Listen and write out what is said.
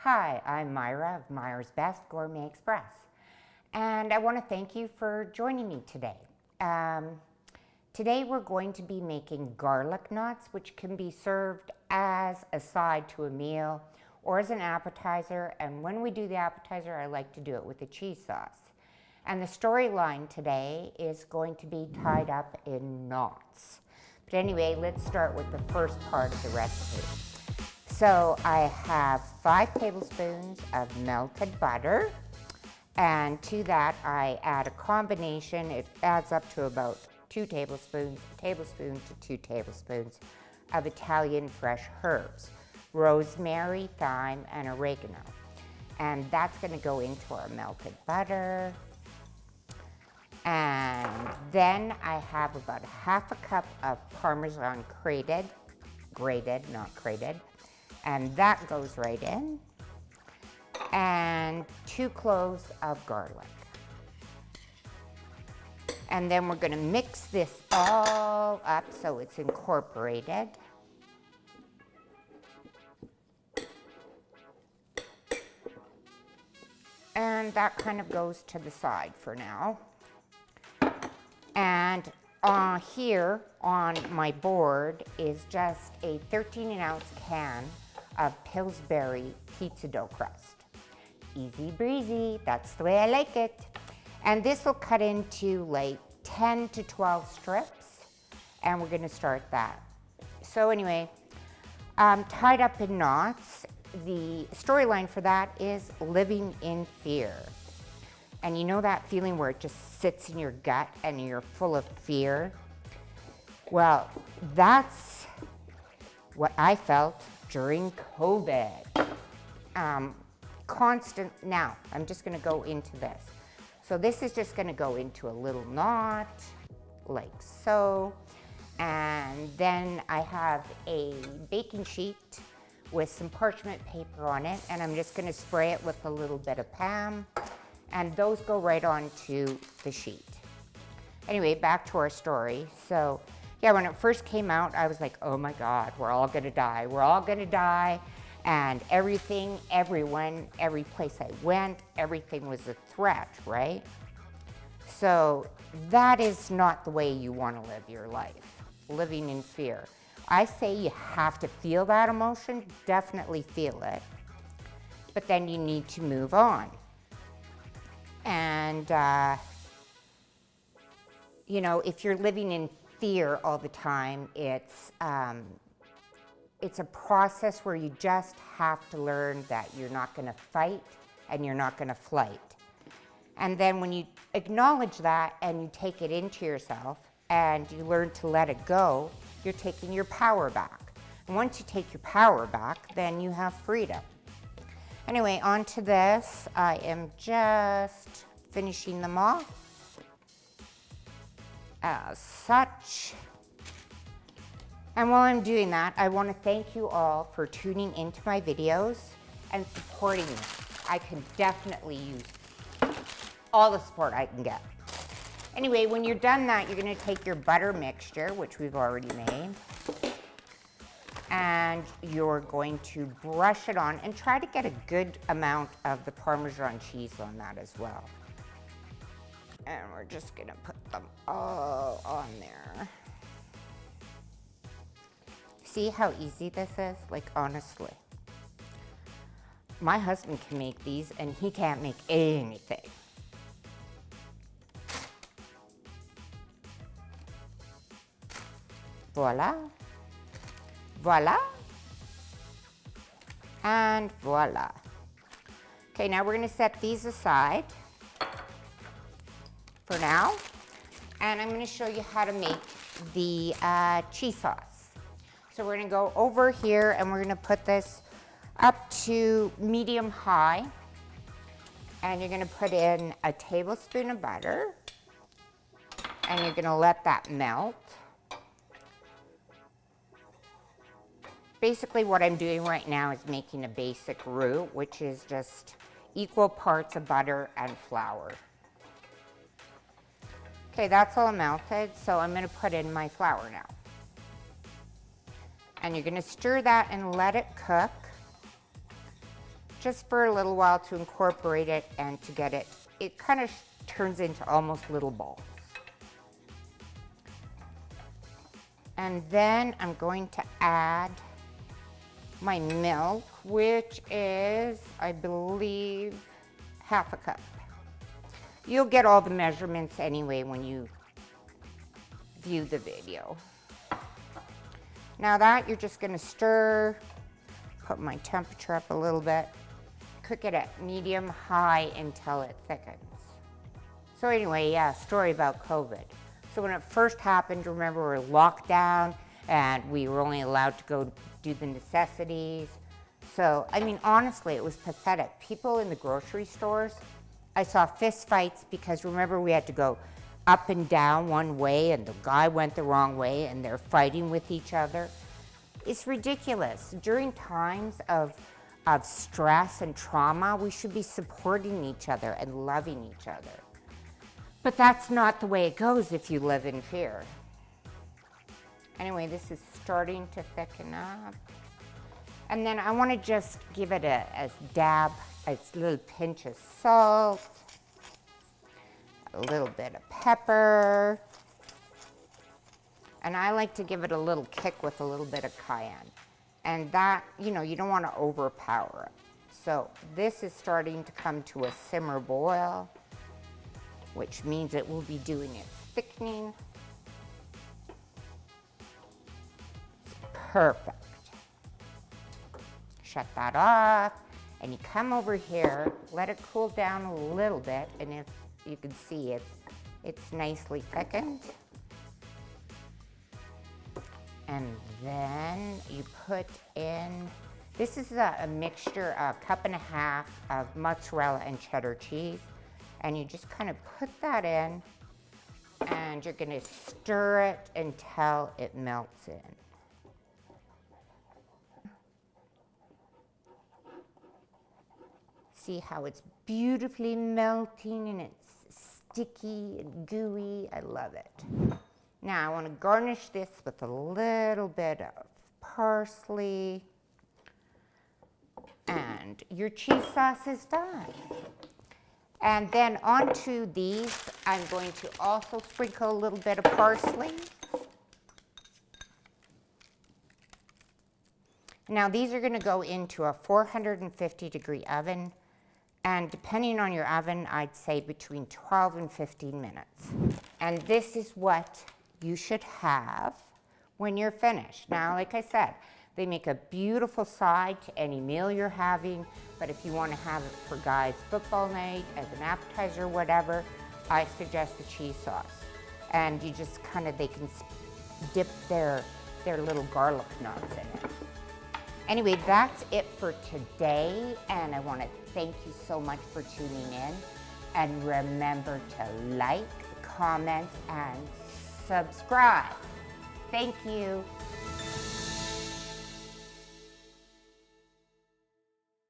Hi, I'm Myra of Myra's Best Gourmet Express, and I want to thank you for joining me today. Today we're going to be making garlic knots, which can be served as a side to a meal or as an appetizer, and when we do the appetizer, I like to do it with a cheese sauce. And the storyline today is going to be tied up in knots. But anyway, let's start with the first part of the recipe. So I have 5 tablespoons of melted butter, and to that I add a combination. It adds up to about 2 tablespoons, a tablespoon to 2 tablespoons of Italian fresh herbs, rosemary, thyme, and oregano. And that's going to go into our melted butter. And then I have about ½ a cup of Parmesan grated, not crated, and that goes right in, and 2 cloves of garlic. And then we're going to mix this all up so it's incorporated. And that kind of goes to the side for now. And here on my board is just a 13-ounce can of Pillsbury pizza dough crust. Easy breezy, that's the way I like it. And this will cut into like 10 to 12 strips, and we're gonna start that. So anyway, tied up in knots, the storyline for that is living in fear. And you know that feeling where it just sits in your gut and you're full of fear? Well, that's what I felt during COVID. Now, I'm just gonna go into this. So this is just gonna go into a little knot, like so. And then I have a baking sheet with some parchment paper on it, and I'm just gonna spray it with a little bit of Pam, and those go right onto the sheet. Anyway, back to our story. So yeah, when it first came out, I was like, oh my God, we're all gonna die. We're all gonna die. And everything, everyone, every place I went, everything was a threat, right? So that is not the way you wanna live your life, living in fear. I say you have to feel that emotion, definitely feel it, but then you need to move on. And, you know, if you're living in fear all the time, it's a process where you just have to learn that you're not gonna fight and you're not gonna flight. And then when you acknowledge that and you take it into yourself and you learn to let it go, you're taking your power back. And once you take your power back, then you have freedom. Anyway, on to this. I am just finishing them off as such. And while I'm doing that, I want to thank you all for tuning into my videos and supporting me. I can definitely use all the support I can get. Anyway, when you're done that, you're going to take your butter mixture, which we've already made, and you're going to brush it on and try to get a good amount of the Parmesan cheese on that as well. And we're just going to put them all on there. See how easy this is? Like, honestly. My husband can make these and he can't make anything. Voila. Voila. And voila. Okay, now we're gonna set these aside for now. And I'm gonna show you how to make the cheese sauce. So we're gonna go over here and we're gonna put this up to medium high. And you're gonna put in a tablespoon of butter. And you're gonna let that melt. Basically what I'm doing right now is making a basic roux, which is just equal parts of butter and flour. Okay, that's all melted, so I'm gonna put in my flour now. And you're gonna stir that and let it cook just for a little while to incorporate it and to get it, it kind of turns into almost little balls. And then I'm going to add my milk, which is, I believe, half a cup. You'll get all the measurements anyway when you view the video. Now that you're just gonna stir, put my temperature up a little bit, cook it at medium high until it thickens. So anyway, yeah, story about COVID. So when it first happened, remember we were locked down and we were only allowed to go do the necessities. So, I mean, honestly, it was pathetic. People in the grocery stores, I saw fist fights because remember we had to go up and down one way and the guy went the wrong way and they're fighting with each other. It's ridiculous. During times of stress and trauma, we should be supporting each other and loving each other. But that's not the way it goes if you live in fear. Anyway, this is starting to thicken up. And then I want to just give it a dab, a little pinch of salt, a little bit of pepper. And I like to give it a little kick with a little bit of cayenne. And that, you know, you don't want to overpower it. So this is starting to come to a simmer boil, which means it will be doing its thickening. It's perfect. Shut that off, and you come over here, let it cool down a little bit, and if you can see it's nicely thickened. And then you put in, this is a mixture, a cup and a half of mozzarella and cheddar cheese. And you just kind of put that in and you're gonna stir it until it melts in. See how it's beautifully melting and it's sticky and gooey. I love it. Now I want to garnish this with a little bit of parsley. And your cheese sauce is done. And then onto these, I'm going to also sprinkle a little bit of parsley. Now these are going to go into a 450-degree oven. And depending on your oven, I'd say between 12 and 15 minutes. And this is what you should have when you're finished. Now, like I said, they make a beautiful side to any meal you're having, but if you want to have it for guys' football night, as an appetizer, whatever, I suggest the cheese sauce. And you just kind of, they can dip their little garlic knots in it. Anyway, that's it for today, and I want to thank you so much for tuning in. And remember to like, comment, and subscribe. Thank you.